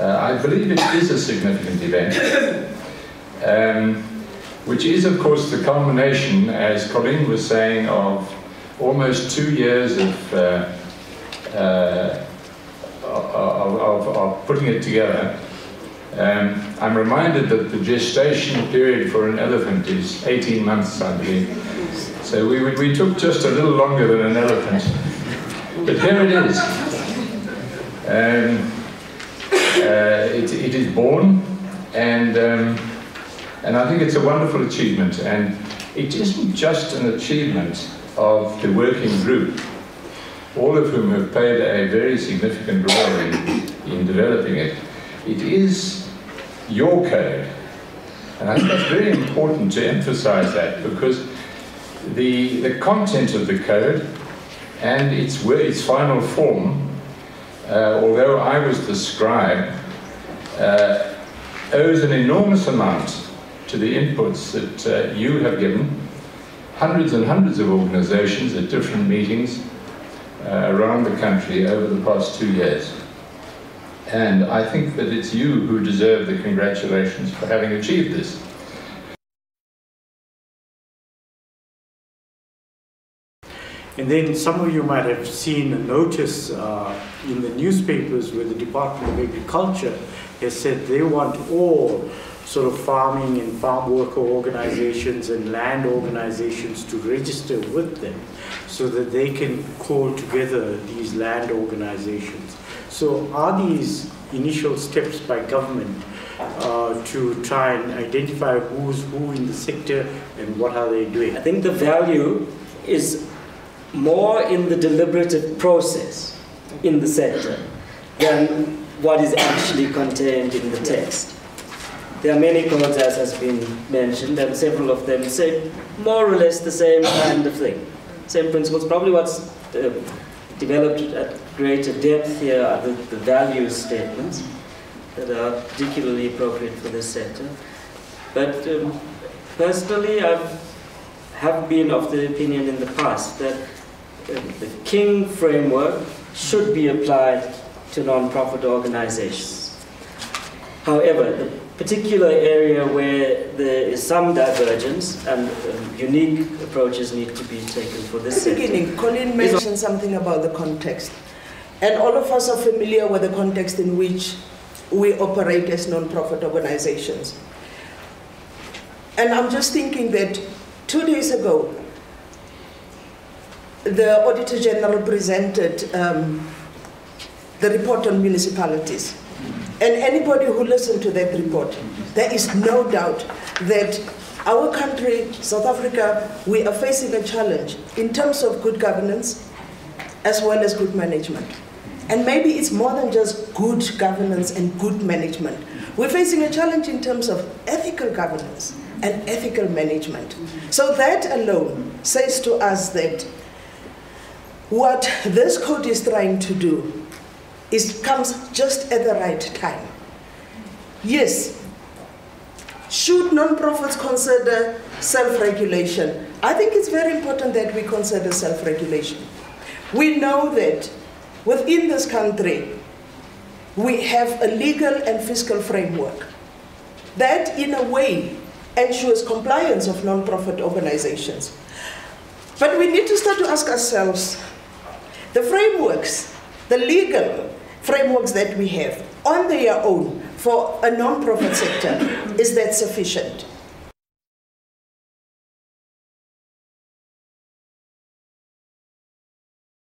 I believe it is a significant event, which is, of course, the culmination, as Colleen was saying, of almost 2 years of putting it together. I'm reminded that the gestation period for an elephant is 18 months, I believe. So we took just a little longer than an elephant. But here it is. It is born, and I think it's a wonderful achievement. And it isn't just an achievement of the working group, all of whom have played a very significant role in developing it. It is your code. And I think that's very important to emphasize that, because the content of the code and its final form, although I was the scribe, owes an enormous amount to the inputs that you have given, hundreds and hundreds of organizations at different meetings around the country over the past 2 years. And I think that it's you who deserve the congratulations for having achieved this. And then some of you might have seen a notice in the newspapers where the Department of Agriculture has said they want all sort of farming and farm worker organizations and land organizations to register with them so that they can call together these land organizations. So are these initial steps by government to try and identify who's who in the sector and what are they doing? I think the value is more in the deliberative process in the sector than what is actually contained in the text. There are many codes, as has been mentioned, and several of them say more or less the same kind of thing. Same principles. Probably what's developed at greater depth here are the value statements that are particularly appropriate for this sector. But personally, I have been of the opinion in the past that the King framework should be applied to non-profit organizations. However, the particular area where there is some divergence and unique approaches need to be taken for this sector. At the beginning, Colleen mentioned something about the context. And all of us are familiar with the context in which we operate as non-profit organizations. And I'm just thinking that 2 days ago, the Auditor General presented the report on municipalities. And anybody who listened to that report, there is no doubt that our country, South Africa, we are facing a challenge in terms of good governance as well as good management. And maybe it's more than just good governance and good management. We're facing a challenge in terms of ethical governance and ethical management. So that alone says to us that what this code is trying to do comes just at the right time. Yes, should non-profits consider self-regulation? I think it's very important that we consider self-regulation. We know that within this country, we have a legal and fiscal framework that, in a way, ensures compliance of non-profit organizations. But we need to start to ask ourselves, the frameworks, the legal frameworks that we have on their own for a non-profit sector, is that sufficient?